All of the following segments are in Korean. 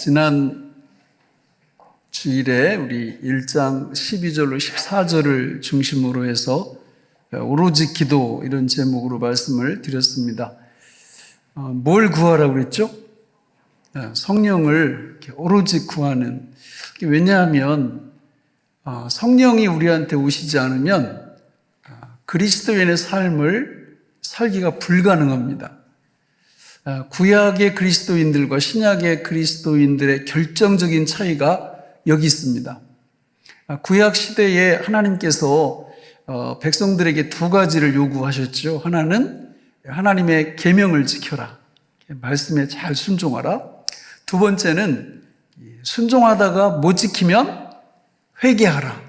지난 주일에 우리 1장 12절로 14절을 중심으로 해서 오로지 기도 이런 제목으로 말씀을 드렸습니다. 뭘 구하라고 그랬죠? 성령을 오로지 구하는. 왜냐하면 성령이 우리한테 오시지 않으면 그리스도인의 삶을 살기가 불가능합니다. 구약의 그리스도인들과 신약의 그리스도인들의 결정적인 차이가 여기 있습니다. 구약 시대에 하나님께서 백성들에게 두 가지를 요구하셨죠. 하나는 하나님의 계명을 지켜라. 말씀에 잘 순종하라. 두 번째는 순종하다가 못 지키면 회개하라.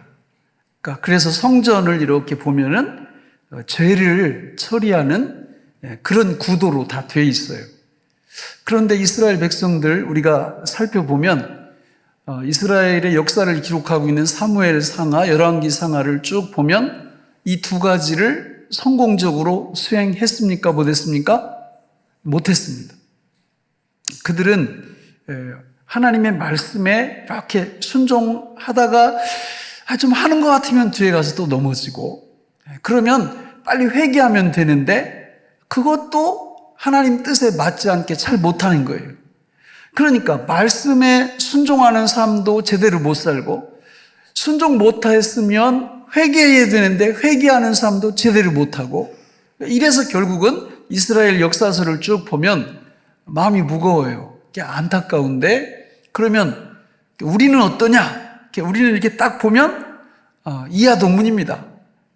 그래서 성전을 이렇게 보면은 죄를 처리하는 그런 구도로 다 돼 있어요. 그런데 이스라엘 백성들 우리가 살펴보면 이스라엘의 역사를 기록하고 있는 사무엘 상하, 열왕기 상하를 쭉 보면 이 두 가지를 성공적으로 수행했습니까? 못했습니까? 못했습니다. 그들은 하나님의 말씀에 이렇게 순종하다가 좀 하는 것 같으면 뒤에 가서 또 넘어지고, 그러면 빨리 회개하면 되는데 그것도 하나님 뜻에 맞지 않게 잘 못하는 거예요. 그러니까 말씀에 순종하는 삶도 제대로 못 살고, 순종 못했으면 회개해야 되는데 회개하는 삶도 제대로 못하고, 이래서 결국은 이스라엘 역사서를 쭉 보면 마음이 무거워요. 안타까운데, 그러면 우리는 어떠냐? 우리는 이렇게 딱 보면 이하동문입니다.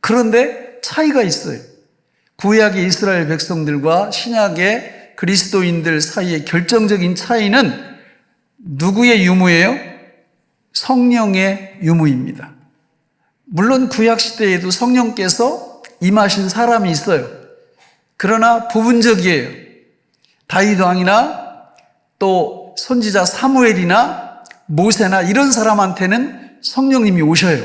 그런데 차이가 있어요. 구약의 이스라엘 백성들과 신약의 그리스도인들 사이의 결정적인 차이는 누구의 유무예요? 성령의 유무입니다. 물론 구약 시대에도 성령께서 임하신 사람이 있어요. 그러나 부분적이에요. 다윗 왕이나 또 선지자 사무엘이나 모세나 이런 사람한테는 성령님이 오셔요.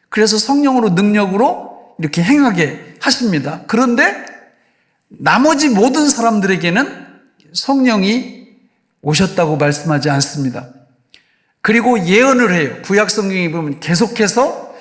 그래서 성령으로 능력으로 이렇게 행하게 하십니다. 그런데 나머지 모든 사람들에게는 성령이 오셨다고 말씀하지 않습니다. 그리고 예언을 해요. 구약 성경에 보면 계속해서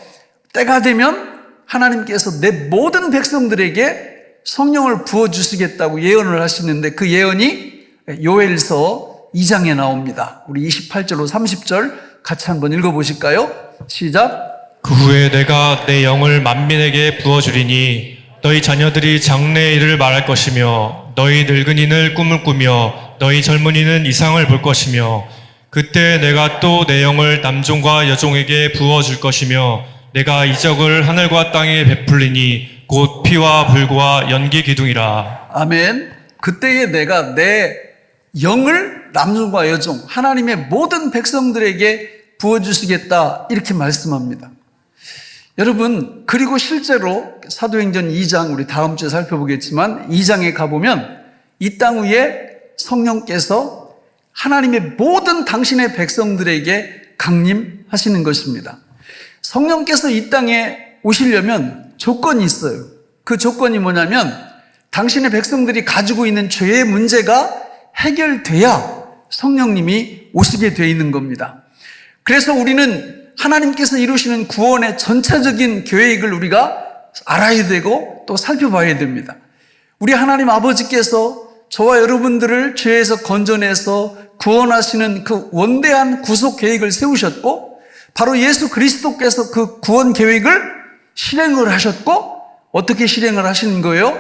때가 되면 하나님께서 내 모든 백성들에게 성령을 부어주시겠다고 예언을 하시는데, 그 예언이 요엘서 2장에 나옵니다. 우리 28절로 30절 같이 한번 읽어보실까요? 시작. 그 후에 내가 내 영을 만민에게 부어주리니 너희 자녀들이 장래의 일을 말할 것이며 너희 늙은이는 꿈을 꾸며 너희 젊은이는 이상을 볼 것이며 그때 내가 또 내 영을 남종과 여종에게 부어줄 것이며 내가 이적을 하늘과 땅에 베풀리니 곧 피와 불과 연기 기둥이라. 아멘. 그때에 내가 내 영을 남종과 여종, 하나님의 모든 백성들에게 부어주시겠다, 이렇게 말씀합니다. 여러분, 그리고 실제로 사도행전 2장, 우리 다음 주에 살펴보겠지만 2장에 가보면 이 땅 위에 성령께서 하나님의 모든 당신의 백성들에게 강림하시는 것입니다. 성령께서 이 땅에 오시려면 조건이 있어요. 그 조건이 뭐냐면 당신의 백성들이 가지고 있는 죄의 문제가 해결돼야 성령님이 오시게 돼 있는 겁니다. 그래서 우리는 하나님께서 이루시는 구원의 전체적인 계획을 우리가 알아야 되고 또 살펴봐야 됩니다. 우리 하나님 아버지께서 저와 여러분들을 죄에서 건져내서 구원하시는 그 원대한 구속 계획을 세우셨고, 바로 예수 그리스도께서 그 구원 계획을 실행을 하셨고, 어떻게 실행을 하시는 거예요?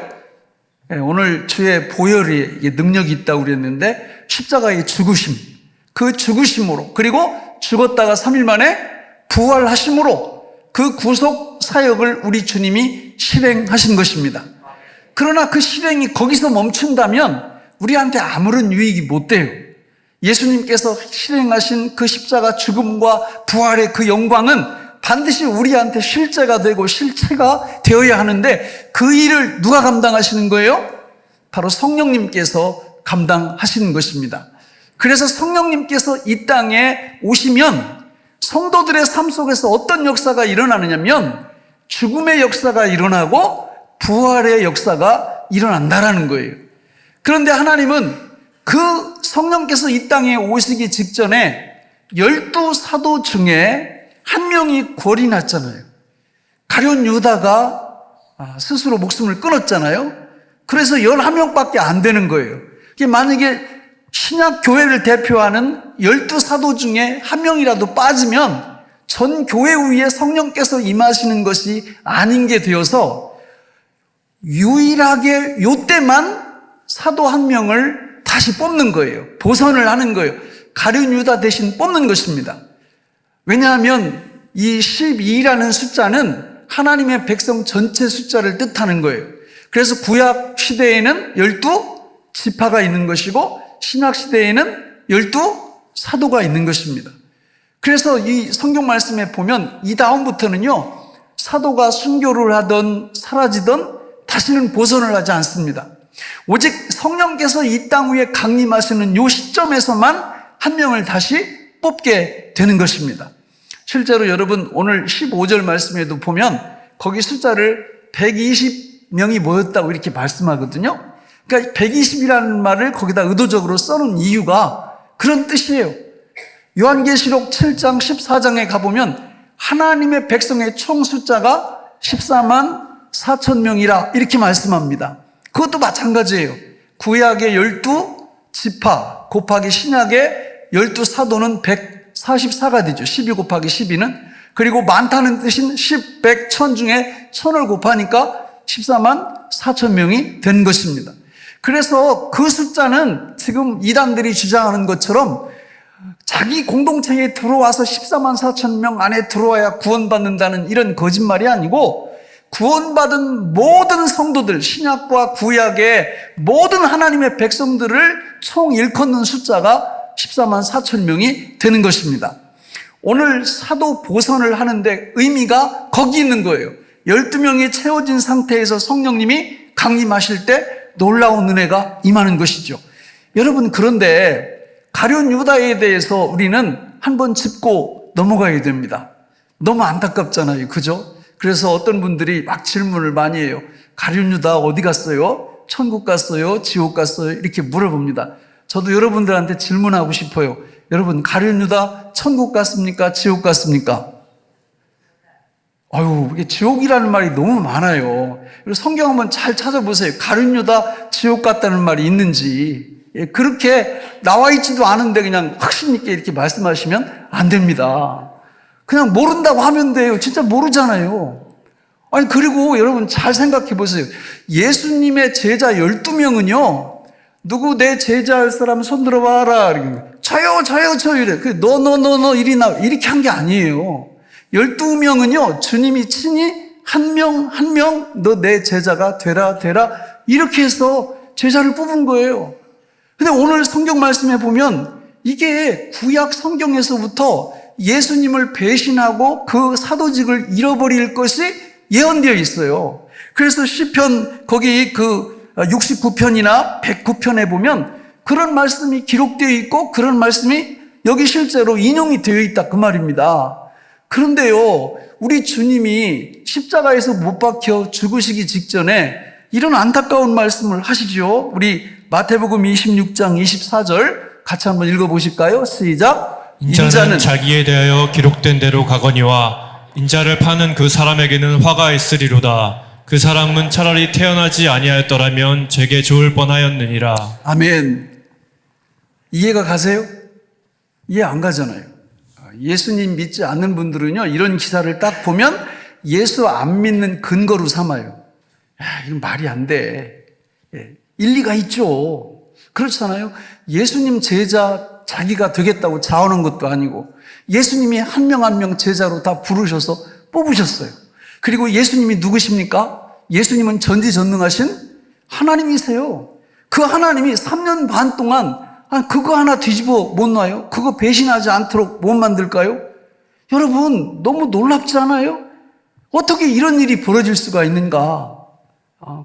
오늘 주의 보혈이 능력이 있다고 그랬는데, 십자가의 죽으심, 그 죽으심으로, 그리고 죽었다가 3일 만에 부활하심으로 그 구속 사역을 우리 주님이 실행하신 것입니다. 그러나 그 실행이 거기서 멈춘다면 우리한테 아무런 유익이 못 돼요. 예수님께서 실행하신 그 십자가 죽음과 부활의 그 영광은 반드시 우리한테 실제가 되고 실체가 되어야 하는데, 그 일을 누가 감당하시는 거예요? 바로 성령님께서 감당하시는 것입니다. 그래서 성령님께서 이 땅에 오시면 성도들의 삶 속에서 어떤 역사가 일어나느냐면 죽음의 역사가 일어나고 부활의 역사가 일어난다라는 거예요. 그런데 하나님은 그 성령께서 이 땅에 오시기 직전에 12사도 중에 한 명이 궐이 났잖아요. 가룟 유다가 스스로 목숨을 끊었잖아요. 그래서 11명밖에 안 되는 거예요. 만약에 신약 교회를 대표하는 12사도 중에 한 명이라도 빠지면 전 교회 위에 성령께서 임하시는 것이 아닌 게 되어서 유일하게 요때만 사도 한 명을 다시 뽑는 거예요. 보선을 하는 거예요. 가룟 유다 대신 뽑는 것입니다. 왜냐하면 이 12라는 숫자는 하나님의 백성 전체 숫자를 뜻하는 거예요. 그래서 구약 시대에는 12지파가 있는 것이고 신약 시대에는 12사도가 있는 것입니다. 그래서 이 성경 말씀에 보면 이 다음부터는요, 사도가 순교를 하던 사라지던 다시는 보선을 하지 않습니다. 오직 성령께서 이 땅 위에 강림하시는 이 시점에서만 한 명을 다시 뽑게 되는 것입니다. 실제로 여러분 오늘 15절 말씀에도 보면 거기 숫자를 120명이 모였다고 이렇게 말씀하거든요. 그러니까 120이라는 말을 거기다 의도적으로 써놓은 이유가 그런 뜻이에요. 요한계시록 7장 14장에 가보면 하나님의 백성의 총 숫자가 14만 4천 명이라 이렇게 말씀합니다. 그것도 마찬가지예요. 구약의 12지파 곱하기 신약의 12사도는 144가 되죠. 12 곱하기 12는. 그리고 많다는 뜻인 10, 100, 1000 중에 1000을 곱하니까 14만 4천 명이 된 것입니다. 그래서 그 숫자는 지금 이단들이 주장하는 것처럼 자기 공동체에 들어와서 14만 4천 명 안에 들어와야 구원받는다는 이런 거짓말이 아니고 구원받은 모든 성도들, 신약과 구약의 모든 하나님의 백성들을 총 일컫는 숫자가 14만 4천 명이 되는 것입니다. 오늘 사도 보선을 하는데 의미가 거기 있는 거예요. 12명이 채워진 상태에서 성령님이 강림하실 때 놀라운 은혜가 임하는 것이죠. 여러분, 그런데 가룟 유다에 대해서 우리는 한번 짚고 넘어가야 됩니다. 너무 안타깝잖아요. 그죠? 그래서 어떤 분들이 막 질문을 많이 해요. 가룟 유다 어디 갔어요? 천국 갔어요? 지옥 갔어요? 이렇게 물어봅니다. 저도 여러분들한테 질문하고 싶어요. 여러분, 가룟 유다 천국 갔습니까? 지옥 갔습니까? 아유, 이게 지옥이라는 말이 너무 많아요. 그리고 성경 한번 잘 찾아보세요. 가룟 유다 지옥 갔다는 말이 있는지. 그렇게 나와 있지도 않은데 그냥 확신 있게 이렇게 말씀하시면 안 됩니다. 그냥 모른다고 하면 돼요. 진짜 모르잖아요. 아니, 그리고 여러분 잘 생각해 보세요. 예수님의 제자 12명은요, 누구 내 제자 할 사람 손 들어봐라. 저요, 이래. 너, 이리 나. 이렇게 한 게 아니에요. 12명은요, 주님이 친히 한 명, 너 내 제자가 되라. 이렇게 해서 제자를 뽑은 거예요. 근데 오늘 성경 말씀에 보면 이게 구약 성경에서부터 예수님을 배신하고 그 사도직을 잃어버릴 것이 예언되어 있어요. 그래서 시편 거기 그 69편이나 109편에 보면 그런 말씀이 기록되어 있고 그런 말씀이 여기 실제로 인용이 되어 있다 그 말입니다. 그런데요, 우리 주님이 십자가에서 못 박혀 죽으시기 직전에 이런 안타까운 말씀을 하시죠. 우리 마태복음 26장 24절 같이 한번 읽어보실까요? 시작. 인자는 자기에 대하여 기록된 대로 가거니와 인자를 파는 그 사람에게는 화가 있으리로다. 그 사람은 차라리 태어나지 아니하였더라면 제게 좋을 뻔하였느니라. 아멘. 이해가 가세요? 이해 안 가잖아요. 예수님 믿지 않는 분들은요, 이런 기사를 딱 보면 예수 안 믿는 근거로 삼아요. 이건 말이 안 돼. 일리가 있죠. 그렇잖아요. 예수님 제자 자기가 되겠다고 자원한 것도 아니고 예수님이 한 명 한 명 제자로 다 부르셔서 뽑으셨어요. 그리고 예수님이 누구십니까? 예수님은 전지전능하신 하나님이세요. 그 하나님이 3년 반 동안 그거 하나 뒤집어 못 놔요? 그거 배신하지 않도록 못 만들까요? 여러분, 너무 놀랍지 않아요? 어떻게 이런 일이 벌어질 수가 있는가?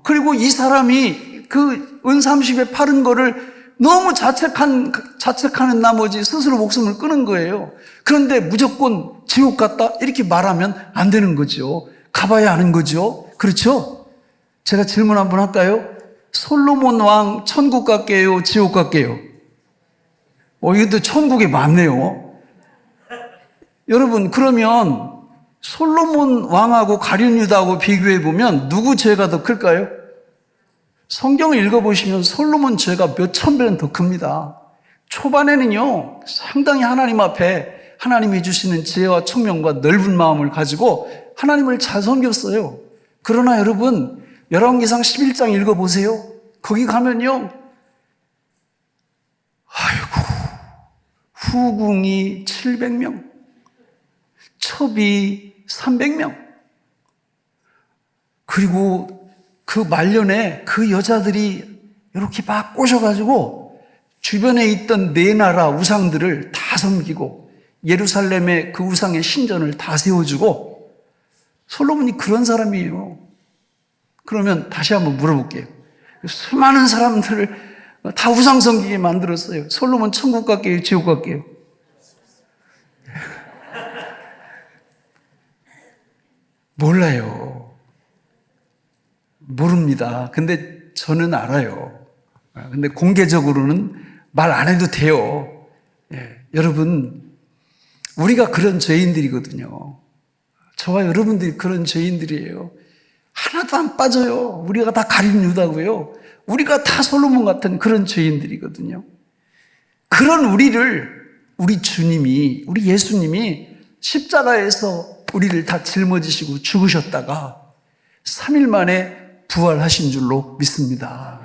그리고 이 사람이 그 은30에 파는 거를 너무 자책하는 나머지 스스로 목숨을 끊은 거예요. 그런데 무조건 지옥 갔다 이렇게 말하면 안 되는 거죠. 가봐야 아는 거죠. 그렇죠? 제가 질문 한번 할까요? 솔로몬 왕 천국 갈게요? 지옥 갈게요? 이것도 천국에 많네요. 여러분, 그러면 솔로몬 왕하고 가룟 유다하고 비교해 보면 누구 죄가 더 클까요? 성경을 읽어보시면 솔로몬 죄가 몇천 배는 더 큽니다. 초반에는요, 상당히 하나님 앞에 하나님이 주시는 지혜와 총명과 넓은 마음을 가지고 하나님을 잘 섬겼어요. 그러나 여러분, 열왕기상 11장 읽어보세요. 거기 가면요, 후궁이 700명, 첩이 300명, 그리고 그 말년에 그 여자들이 이렇게 막 꼬셔가지고 주변에 있던 네 나라 우상들을 다 섬기고 예루살렘에 그 우상의 신전을 다 세워주고, 솔로몬이 그런 사람이에요. 그러면 다시 한번 물어볼게요. 수많은 사람들을 다 우상 섬기게 만들었어요. 솔로몬 천국 갈게요, 지옥 갈게요? 몰라요. 모릅니다. 근데 저는 알아요. 근데 공개적으로는 말 안 해도 돼요. 여러분, 우리가 그런 죄인들이거든요. 저와 여러분들이 그런 죄인들이에요. 하나도 안 빠져요. 우리가 다 가룟 유다고요. 우리가 다 솔로몬 같은 그런 죄인들이거든요. 그런 우리를 우리 주님이, 우리 예수님이 십자가에서 우리를 다 짊어지시고 죽으셨다가 3일 만에 부활하신 줄로 믿습니다.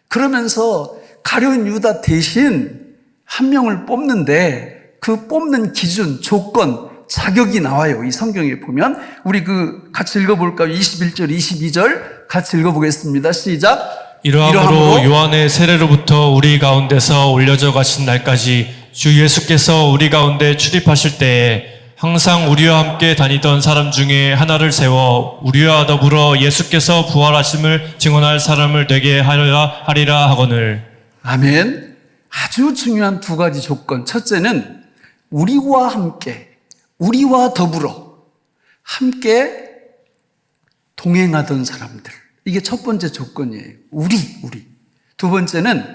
그러면서 가룟 유다 대신 한 명을 뽑는데 그 뽑는 기준, 조건, 자격이 나와요. 이 성경에 보면. 우리 같이 읽어볼까요? 21절, 22절 같이 읽어보겠습니다. 시작. 이러함으로 요한의 세례로부터 우리 가운데서 올려져 가신 날까지 주 예수께서 우리 가운데 출입하실 때에 항상 우리와 함께 다니던 사람 중에 하나를 세워 우리와 더불어 예수께서 부활하심을 증언할 사람을 되게 하리라 하거늘. 아멘. 아주 중요한 두 가지 조건. 첫째는 우리와 함께, 우리와 더불어 함께 동행하던 사람들. 이게 첫 번째 조건이에요. 우리. 두 번째는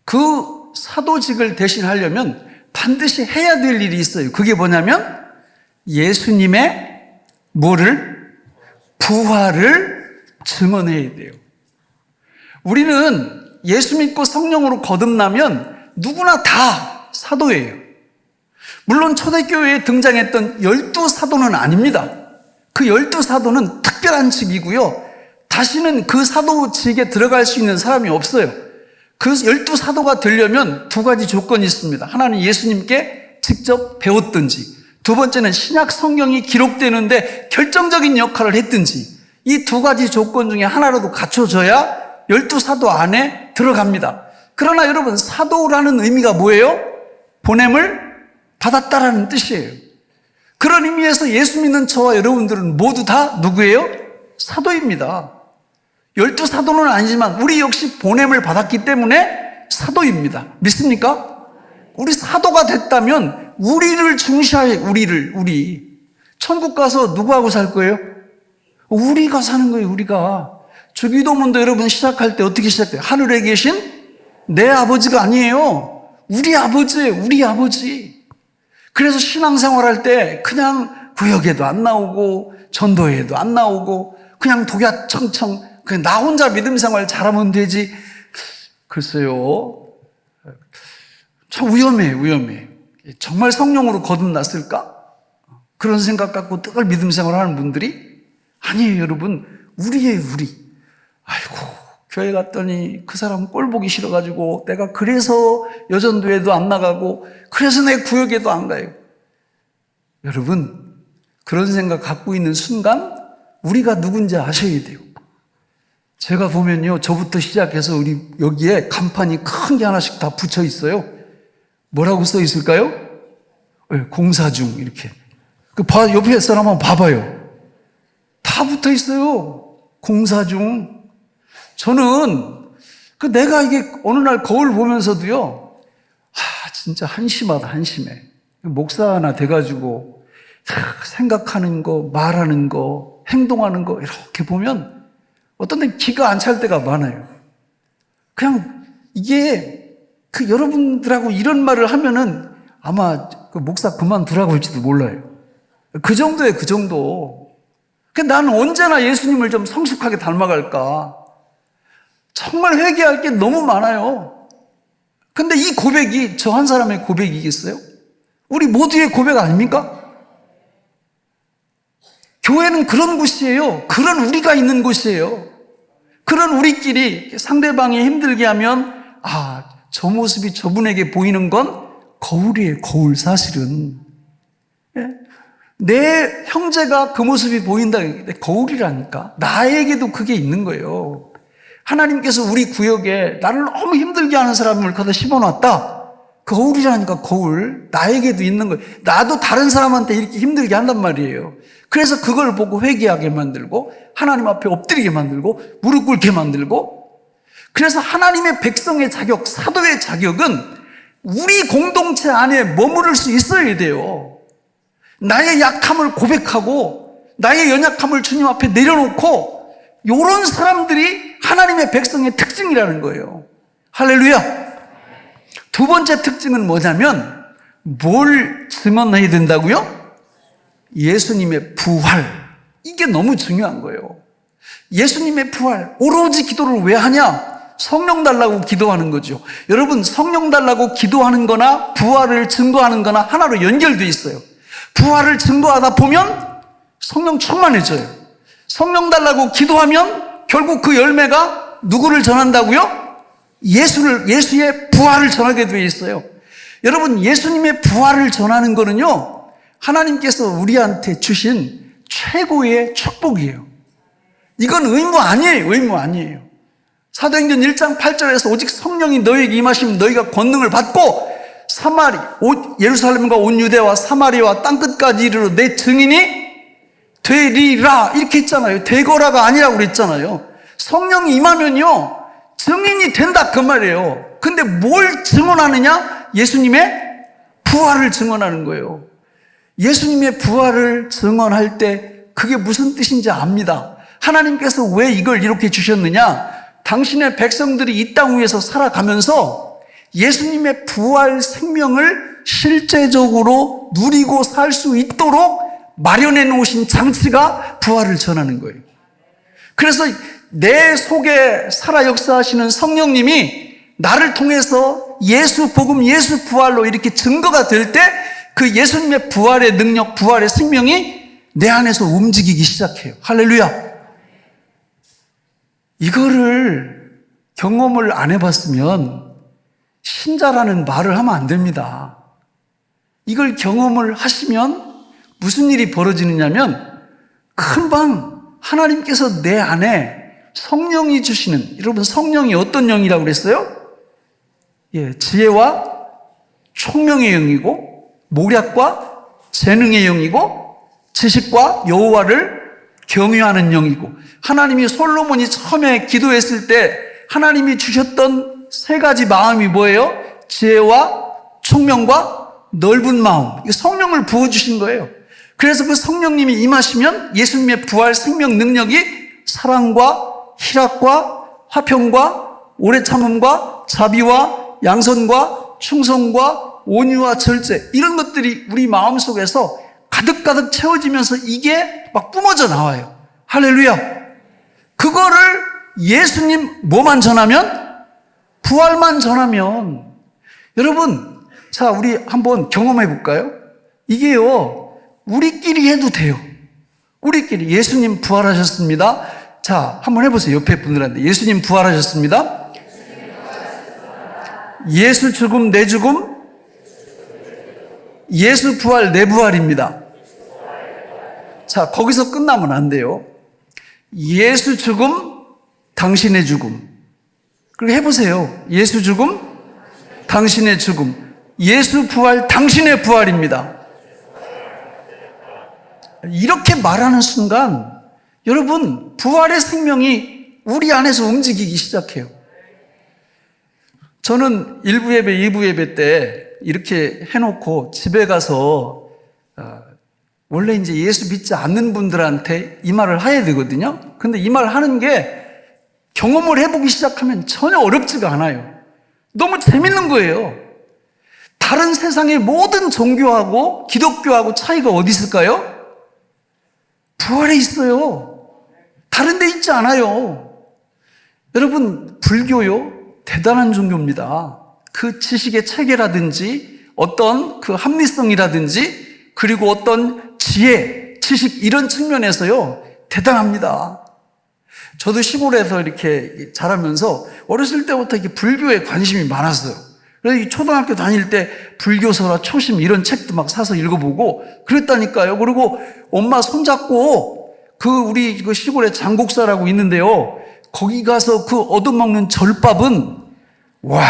그 사도직을 대신하려면 반드시 해야 될 일이 있어요. 그게 뭐냐면 예수님의 부활을 증언해야 돼요. 우리는 예수 믿고 성령으로 거듭나면 누구나 다 사도예요. 물론 초대교회에 등장했던 12사도는 아닙니다. 그 12사도는 특별한 직이고요. 다시는 그 사도직에 들어갈 수 있는 사람이 없어요. 그 12사도가 되려면 두 가지 조건이 있습니다. 하나는 예수님께 직접 배웠든지, 두 번째는 신약 성경이 기록되는데 결정적인 역할을 했든지, 이 두 가지 조건 중에 하나라도 갖춰져야 12사도 안에 들어갑니다. 그러나 여러분, 사도라는 의미가 뭐예요? 보냄을 받았다라는 뜻이에요. 그런 의미에서 예수 믿는 저와 여러분들은 모두 다 누구예요? 사도입니다. 12사도는 아니지만 우리 역시 보냄을 받았기 때문에 사도입니다. 믿습니까? 우리 사도가 됐다면 우리를 중시하여, 우리. 천국 가서 누구하고 살 거예요? 우리가 사는 거예요, 우리가. 주기도문도 여러분 시작할 때 어떻게 시작돼요? 하늘에 계신 내 아버지가 아니에요. 우리 아버지예요, 우리 아버지. 그래서 신앙생활 할 때 그냥 구역에도 안 나오고 전도회에도 안 나오고 그냥 독야청청 그냥 나 혼자 믿음 생활 잘하면 되지. 글쎄요. 참 위험해. 정말 성령으로 거듭났을까? 그런 생각 갖고 늘 믿음 생활하는 분들이 아니에요, 여러분. 우리예요, 우리. 아이고, 교회 갔더니 그 사람 꼴 보기 싫어가지고 내가 그래서 여전도에도 안 나가고 그래서 내 구역에도 안 가요. 여러분, 그런 생각 갖고 있는 순간 우리가 누군지 아셔야 돼요. 제가 보면요, 저부터 시작해서 우리 여기에 간판이 큰 게 하나씩 다 붙여 있어요. 뭐라고 써 있을까요? 공사 중, 이렇게. 옆에 사람 한번 봐봐요. 다 붙어 있어요. 공사 중. 저는 내가 이게 어느 날 거울 보면서도요, 진짜 한심하다, 한심해. 목사 하나 돼가지고 생각하는 거, 말하는 거, 행동하는 거 이렇게 보면 어떤 데 기가 안 찰 때가 많아요. 그냥 이게 여러분들하고 이런 말을 하면은 아마 그 목사 그만두라고 할지도 몰라요. 그 정도예요, 그 정도. 나는 언제나 예수님을 좀 성숙하게 닮아갈까. 정말 회개할 게 너무 많아요. 근데 이 고백이 저 한 사람의 고백이겠어요? 우리 모두의 고백 아닙니까? 교회는 그런 곳이에요. 그런 우리가 있는 곳이에요. 그런 우리끼리 상대방이 힘들게 하면 저 모습이 저분에게 보이는 건 거울이에요. 거울 사실은. 내 형제가 그 모습이 보인다. 거울이라니까. 나에게도 그게 있는 거예요. 하나님께서 우리 구역에 나를 너무 힘들게 하는 사람을 거기다 심어놨다. 거울이라니까, 거울. 나에게도 있는 거예요. 나도 다른 사람한테 이렇게 힘들게 한단 말이에요. 그래서 그걸 보고 회개하게 만들고 하나님 앞에 엎드리게 만들고 무릎 꿇게 만들고, 그래서 하나님의 백성의 자격, 사도의 자격은 우리 공동체 안에 머무를 수 있어야 돼요. 나의 약함을 고백하고 나의 연약함을 주님 앞에 내려놓고, 이런 사람들이 하나님의 백성의 특징이라는 거예요. 할렐루야. 두 번째 특징은 뭐냐면, 뭘 증언해야 된다고요? 예수님의 부활. 이게 너무 중요한 거예요. 예수님의 부활. 오로지 기도를 왜 하냐? 성령 달라고 기도하는 거죠. 여러분, 성령 달라고 기도하는 거나 부활을 증거하는 거나 하나로 연결되어 있어요. 부활을 증거하다 보면 성령 충만해져요. 성령 달라고 기도하면 결국 그 열매가 누구를 전한다고요? 예수의 부활을 전하게 되어 있어요. 여러분, 예수님의 부활을 전하는 거는요, 하나님께서 우리한테 주신 최고의 축복이에요. 이건 의무 아니에요. 의무 아니에요. 사도행전 1장 8절에서 오직 성령이 너희에게 임하시면 너희가 권능을 받고 예루살렘과 온 유대와 사마리아와 땅끝까지 이르러 내 증인이 되리라 이렇게 했잖아요. 되거라가 아니라고 그랬잖아요. 성령이 임하면요 증인이 된다 그 말이에요. 근데 뭘 증언하느냐? 예수님의 부활을 증언하는 거예요. 예수님의 부활을 증언할 때 그게 무슨 뜻인지 압니다. 하나님께서 왜 이걸 이렇게 주셨느냐? 당신의 백성들이 이 땅 위에서 살아가면서 예수님의 부활 생명을 실제적으로 누리고 살 수 있도록 마련해 놓으신 장치가 부활을 전하는 거예요. 그래서 내 속에 살아 역사하시는 성령님이 나를 통해서 예수 복음, 예수 부활로 이렇게 증거가 될 때 그 예수님의 부활의 능력, 부활의 생명이 내 안에서 움직이기 시작해요. 할렐루야. 이거를 경험을 안 해봤으면 신자라는 말을 하면 안 됩니다. 이걸 경험을 하시면 무슨 일이 벌어지느냐면 금방 하나님께서 내 안에 성령이 주시는, 여러분 성령이 어떤 영이라고 그랬어요? 지혜와 총명의 영이고 모략과 재능의 영이고 지식과 여호와를 경외하는 영이고, 하나님이 솔로몬이 처음에 기도했을 때 하나님이 주셨던 세 가지 마음이 뭐예요? 지혜와 총명과 넓은 마음. 성령을 부어주신 거예요. 그래서 그 성령님이 임하시면 예수님의 부활 생명 능력이 사랑과 희락과 화평과 오래 참음과 자비와 양선과 충성과 온유와 절제, 이런 것들이 우리 마음속에서 가득가득 채워지면서 이게 막 뿜어져 나와요. 할렐루야. 그거를 예수님 뭐만 전하면? 부활만 전하면. 여러분, 자, 우리 한번 경험해 볼까요? 이게요, 우리끼리 해도 돼요. 우리끼리. 예수님 부활하셨습니다. 자, 한번 해보세요. 옆에 분들한테. 예수님 부활하셨습니다. 예수 죽음, 내 죽음. 예수 부활, 내 부활입니다. 자, 거기서 끝나면 안 돼요. 예수 죽음, 당신의 죽음. 그렇게 해보세요. 예수 죽음, 당신의 죽음. 예수 부활, 당신의 부활입니다. 이렇게 말하는 순간 여러분, 부활의 생명이 우리 안에서 움직이기 시작해요. 저는 1부 예배, 2부 예배 때 이렇게 해놓고 집에 가서 원래 이제 예수 믿지 않는 분들한테 이 말을 해야 되거든요. 근데 이 말 하는 게 경험을 해보기 시작하면 전혀 어렵지가 않아요. 너무 재밌는 거예요. 다른 세상의 모든 종교하고 기독교하고 차이가 어디 있을까요? 부활에 있어요. 다른 데 있지 않아요. 여러분, 불교요, 대단한 종교입니다. 그 지식의 체계라든지 어떤 그 합리성이라든지 그리고 어떤 지혜, 지식 이런 측면에서요, 대단합니다. 저도 시골에서 이렇게 자라면서 어렸을 때부터 이렇게 불교에 관심이 많았어요. 그래서 이 초등학교 다닐 때 불교서라 초심 이런 책도 막 사서 읽어보고 그랬다니까요. 그리고 엄마 손잡고 우리 그 시골에 장곡사라고 있는데요. 거기 가서 그 얻어먹는 절밥은 와,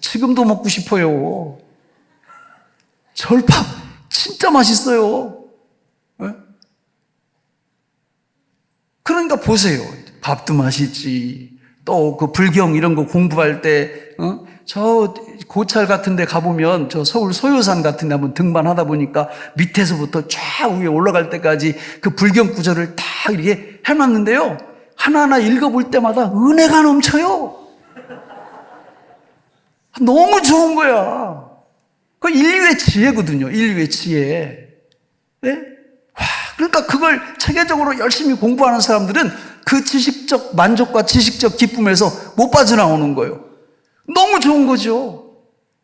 지금도 먹고 싶어요. 절밥 진짜 맛있어요. 네? 그러니까 보세요. 밥도 맛있지. 또 그 불경 이런 거 공부할 때, 저 고찰 같은 데 가보면 저 서울 소요산 같은 데 한번 등반하다 보니까 밑에서부터 쫙 위에 올라갈 때까지 그 불경 구절을 다 이렇게 해놨는데요. 하나하나 읽어볼 때마다 은혜가 넘쳐요. 너무 좋은 거야. 그 인류의 지혜거든요. 인류의 지혜. 네? 와, 그러니까 그걸 체계적으로 열심히 공부하는 사람들은 그 지식적 만족과 지식적 기쁨에서 못 빠져나오는 거예요. 너무 좋은 거죠.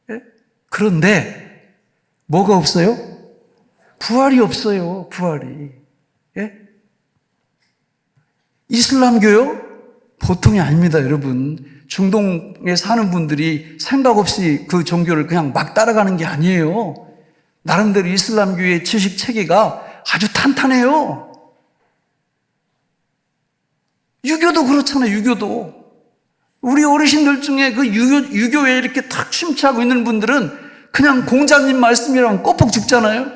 네? 그런데 뭐가 없어요? 부활이 없어요. 부활이. 네? 이슬람교요? 보통이 아닙니다, 여러분. 중동에 사는 분들이 생각 없이 그 종교를 그냥 막 따라가는 게 아니에요. 나름대로 이슬람교의 지식 체계가 아주 탄탄해요. 유교도 그렇잖아요, 유교도. 우리 어르신들 중에 그 유교에 이렇게 탁 침투하고 있는 분들은 그냥 공자님 말씀이랑 꼬북 죽잖아요.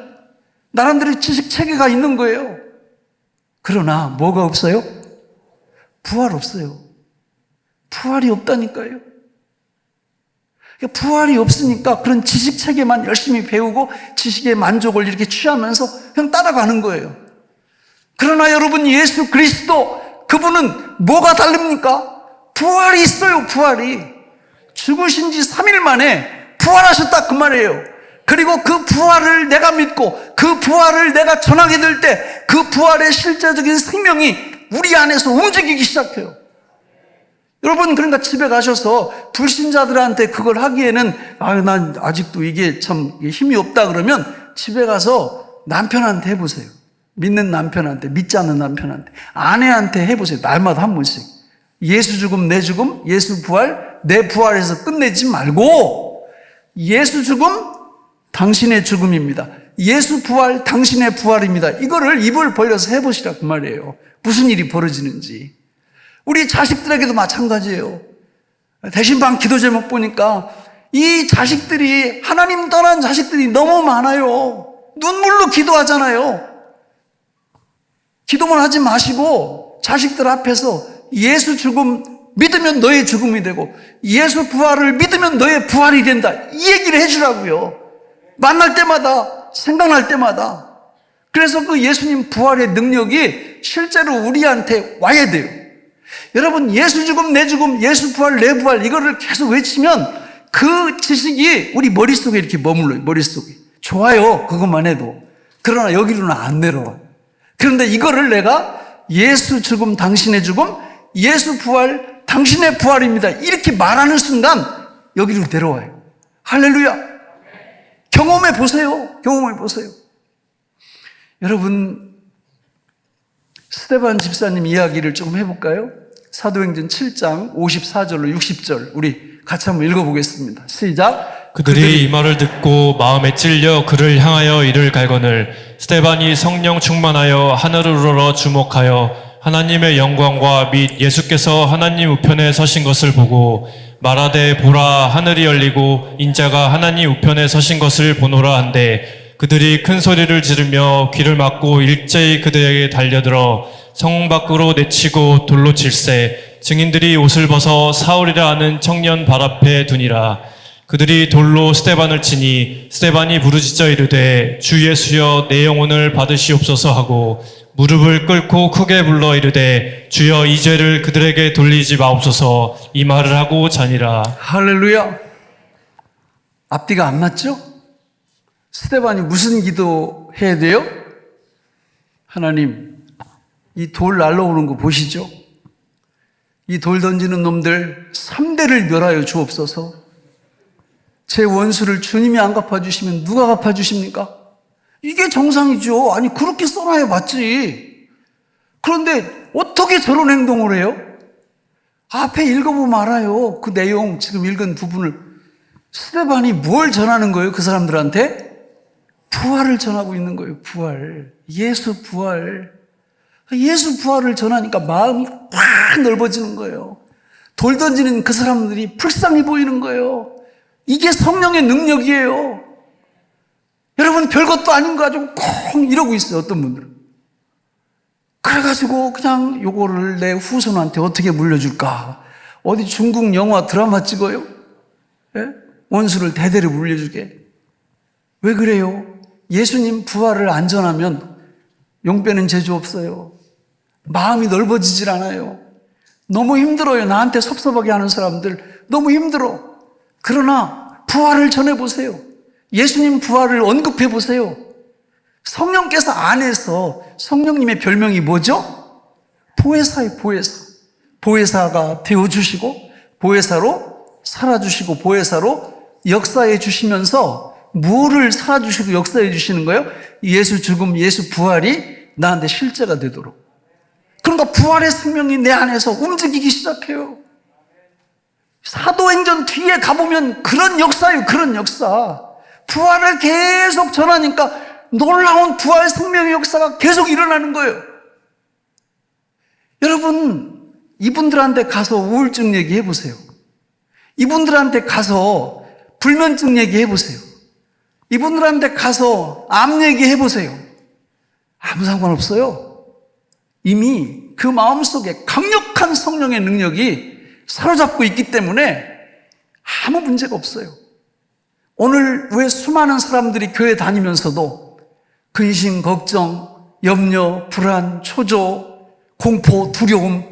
나름대로 지식 체계가 있는 거예요. 그러나 뭐가 없어요? 부활 없어요. 부활이 없다니까요. 부활이 없으니까 그런 지식 체계만 열심히 배우고 지식의 만족을 이렇게 취하면서 그냥 따라가는 거예요. 그러나 여러분, 예수 그리스도 그분은 뭐가 다릅니까? 부활이 있어요. 부활이. 죽으신 지 3일 만에 부활하셨다 그 말이에요. 그리고 그 부활을 내가 믿고 그 부활을 내가 전하게 될 때 그 부활의 실제적인 생명이 우리 안에서 움직이기 시작해요. 여러분, 그러니까 집에 가셔서 불신자들한테 그걸 하기에는 난 아직도 이게 참 힘이 없다 그러면 집에 가서 남편한테 해보세요. 믿는 남편한테, 믿지 않는 남편한테, 아내한테 해보세요. 날마다 한 번씩. 예수 죽음, 내 죽음, 예수 부활, 내 부활에서 끝내지 말고 예수 죽음, 당신의 죽음입니다. 예수 부활, 당신의 부활입니다. 이거를 입을 벌려서 해보시라 그 말이에요. 무슨 일이 벌어지는지. 우리 자식들에게도 마찬가지예요. 대신방 기도 제목 보니까 이 자식들이, 하나님 떠난 자식들이 너무 많아요. 눈물로 기도하잖아요. 기도만 하지 마시고 자식들 앞에서 예수 죽음 믿으면 너의 죽음이 되고 예수 부활을 믿으면 너의 부활이 된다, 이 얘기를 해주라고요. 만날 때마다, 생각날 때마다. 그래서 그 예수님 부활의 능력이 실제로 우리한테 와야 돼요. 여러분, 예수 죽음, 내 죽음, 예수 부활, 내 부활, 이거를 계속 외치면 그 지식이 우리 머릿속에 이렇게 머물러요. 머릿속에. 좋아요, 그것만 해도. 그러나 여기로는 안 내려와. 그런데 이거를 내가 예수 죽음, 당신의 죽음, 예수 부활, 당신의 부활입니다, 이렇게 말하는 순간 여기로 내려와요. 할렐루야. 경험해 보세요. 경험해 보세요. 여러분, 스데반 집사님 이야기를 조금 해볼까요? 사도행전 7장 54절로 60절 우리 같이 한번 읽어보겠습니다. 시작. 그들이 이 말을 듣고 마음에 찔려 그를 향하여 이를 갈거늘 스데반이 성령 충만하여 하늘을 우러러 주목하여 하나님의 영광과 및 예수께서 하나님 우편에 서신 것을 보고 말하되 보라, 하늘이 열리고 인자가 하나님 우편에 서신 것을 보노라 한데 그들이 큰 소리를 지르며 귀를 막고 일제히 그들에게 달려들어 성 밖으로 내치고 돌로 칠세 증인들이 옷을 벗어 사울이라 하는 청년 발 앞에 두니라. 그들이 돌로 스데반을 치니 스데반이 부르짖어 이르되 주 예수여 내 영혼을 받으시옵소서 하고 무릎을 꿇고 크게 불러 이르되 주여 이 죄를 그들에게 돌리지 마옵소서 이 말을 하고 자니라. 할렐루야. 앞뒤가 안 맞죠? 스데반이 무슨 기도 해야 돼요? 하나님, 이 돌 날라오는 거 보시죠? 이 돌 던지는 놈들 3대를 멸하여 주옵소서. 제 원수를 주님이 안 갚아주시면 누가 갚아주십니까? 이게 정상이죠. 아니, 그렇게 써놔야 맞지. 그런데 어떻게 저런 행동을 해요? 앞에 읽어보면 알아요. 그 내용, 지금 읽은 부분을. 스데반이 뭘 전하는 거예요? 그 사람들한테? 부활을 전하고 있는 거예요. 부활. 예수 부활. 예수 부활을 전하니까 마음이 확 넓어지는 거예요. 돌 던지는 그 사람들이 불쌍히 보이는 거예요. 이게 성령의 능력이에요. 여러분, 별것도 아닌 거 가지고 콩 이러고 있어요. 어떤 분들은. 그래가지고 그냥 요거를 내 후손한테 어떻게 물려줄까? 어디 중국 영화 드라마 찍어요? 예? 원수를 대대로 물려주게. 왜 그래요? 예수님 부활을 안 전하면 용빼는 재주 없어요. 마음이 넓어지질 않아요. 너무 힘들어요. 나한테 섭섭하게 하는 사람들 너무 힘들어. 그러나 부활을 전해보세요. 예수님 부활을 언급해보세요. 성령께서 안에서, 성령님의 별명이 뭐죠? 보혜사예요. 보혜사. 보혜사가 되어주시고 보혜사로 살아주시고 보혜사로 역사해 주시면서 뭐를 살아주시고 역사해 주시는 거예요? 예수 죽음, 예수 부활이 나한테 실제가 되도록. 그러니까 부활의 생명이 내 안에서 움직이기 시작해요. 사도행전 뒤에 가보면 그런 역사예요. 그런 역사. 부활을 계속 전하니까 놀라운 부활 생명의 역사가 계속 일어나는 거예요. 여러분, 이분들한테 가서 우울증 얘기해 보세요. 이분들한테 가서 불면증 얘기해 보세요. 이분들한테 가서 암 얘기해 보세요. 아무 상관없어요. 이미 그 마음속에 강력한 성령의 능력이 사로잡고 있기 때문에 아무 문제가 없어요. 오늘 왜 수많은 사람들이 교회 다니면서도 근심, 걱정, 염려, 불안, 초조, 공포, 두려움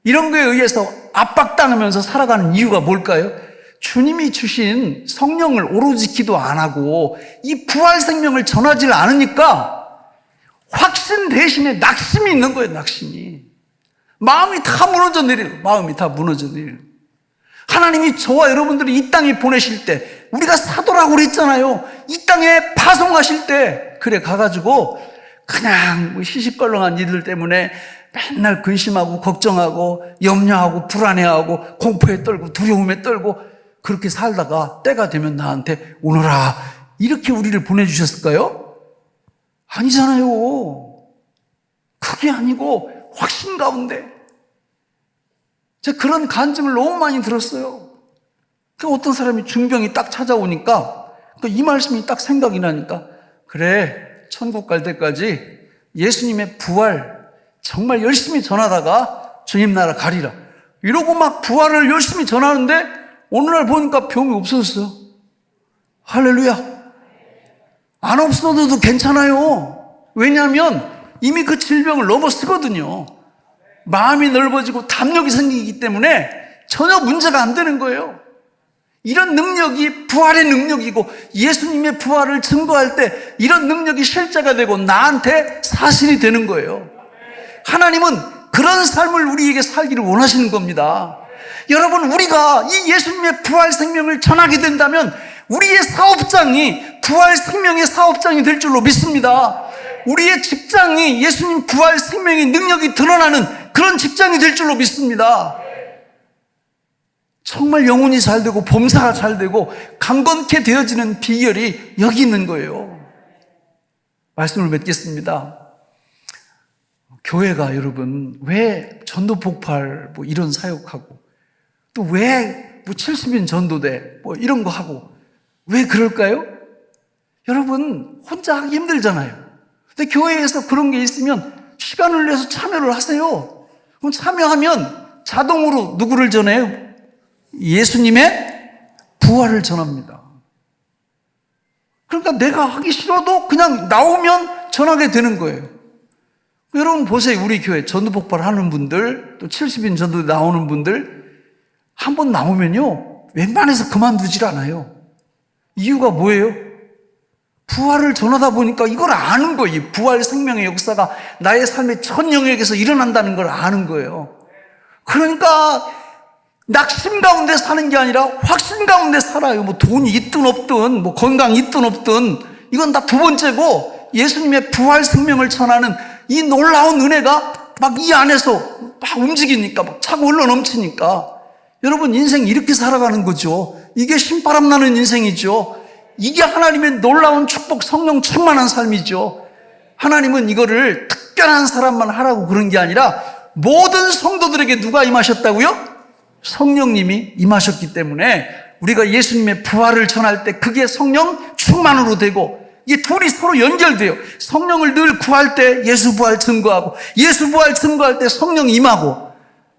이런 거에 의해서 압박당하면서 살아가는 이유가 뭘까요? 주님이 주신 성령을 오로지 기도 안 하고 이 부활 생명을 전하지 않으니까 확신 대신에 낙심이 있는 거예요. 낙심이. 마음이 다 무너져 내려요. 마음이 다 무너져 내려요. 하나님이 저와 여러분들을 이 땅에 보내실 때 우리가 사도라고 그랬잖아요. 이 땅에 파송하실 때 그래 가가지고 그냥 시시껄렁한 일들 때문에 맨날 근심하고 걱정하고 염려하고 불안해하고 공포에 떨고 두려움에 떨고 그렇게 살다가 때가 되면 나한테 오너라 이렇게 우리를 보내주셨을까요? 아니잖아요. 그게 아니고 확신 가운데 제가 그런 간증을 너무 많이 들었어요. 어떤 사람이 중병이 딱 찾아오니까 또 이 말씀이 딱 생각이 나니까 그래 천국 갈 때까지 예수님의 부활 정말 열심히 전하다가 주님 나라 가리라 이러고 막 부활을 열심히 전하는데 어느 날 보니까 병이 없어졌어요. 할렐루야. 안 없어져도 괜찮아요. 왜냐하면 이미 그 질병을 넘어서거든요. 마음이 넓어지고 담력이 생기기 때문에 전혀 문제가 안 되는 거예요. 이런 능력이 부활의 능력이고 예수님의 부활을 증거할 때 이런 능력이 실제가 되고 나한테 사실이 되는 거예요. 하나님은 그런 삶을 우리에게 살기를 원하시는 겁니다. 여러분, 우리가 이 예수님의 부활 생명을 전하게 된다면 우리의 사업장이 부활 생명의 사업장이 될 줄로 믿습니다. 우리의 직장이 예수님 부활 생명의 능력이 드러나는 그런 직장이 될 줄로 믿습니다. 정말 영혼이 잘 되고 범사가 잘 되고 강건케 되어지는 비결이 여기 있는 거예요. 말씀을 맺겠습니다. 교회가 여러분 왜 전도 폭발 뭐 이런 사역하고 또 왜 뭐 70인 전도대 뭐 이런 거 하고 왜 그럴까요? 여러분 혼자 하기 힘들잖아요. 근데 교회에서 그런 게 있으면 시간을 내서 참여를 하세요. 그럼 참여하면 자동으로 누구를 전해요? 예수님의 부활을 전합니다. 그러니까 내가 하기 싫어도 그냥 나오면 전하게 되는 거예요. 여러분 보세요. 우리 교회 전도 폭발하는 분들, 또 70인 전도 나오는 분들 한 번 나오면요, 웬만해서 그만두질 않아요. 이유가 뭐예요? 부활을 전하다 보니까 이걸 아는 거예요. 이 부활 생명의 역사가 나의 삶의 전 영역에서 일어난다는 걸 아는 거예요. 그러니까 낙심 가운데 사는 게 아니라 확신 가운데 살아요. 뭐 돈이 있든 없든, 뭐 건강이 있든 없든, 이건 다 두 번째고, 예수님의 부활 생명을 전하는 이 놀라운 은혜가 막 이 안에서 막 움직이니까, 막 차고 흘러 넘치니까, 여러분 인생 이렇게 살아가는 거죠. 이게 신바람 나는 인생이죠. 이게 하나님의 놀라운 축복, 성령 충만한 삶이죠. 하나님은 이거를 특별한 사람만 하라고 그런 게 아니라 모든 성도들에게 누가 임하셨다고요? 성령님이 임하셨기 때문에 우리가 예수님의 부활을 전할 때 그게 성령 충만으로 되고, 이게 둘이 서로 연결돼요. 성령을 늘 구할 때 예수 부활 증거하고, 예수 부활 증거할 때 성령 임하고,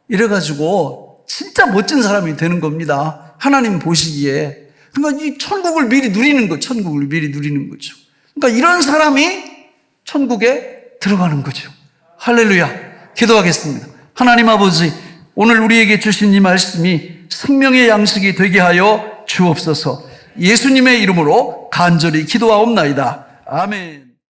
이래가지고 진짜 멋진 사람이 되는 겁니다. 하나님 보시기에. 그러니까 이 천국을 미리 누리는 거, 천국을 미리 누리는 거죠. 그러니까 이런 사람이 천국에 들어가는 거죠. 할렐루야. 기도하겠습니다. 하나님 아버지, 오늘 우리에게 주신 이 말씀이 생명의 양식이 되게 하여 주옵소서. 예수님의 이름으로 간절히 기도하옵나이다. 아멘.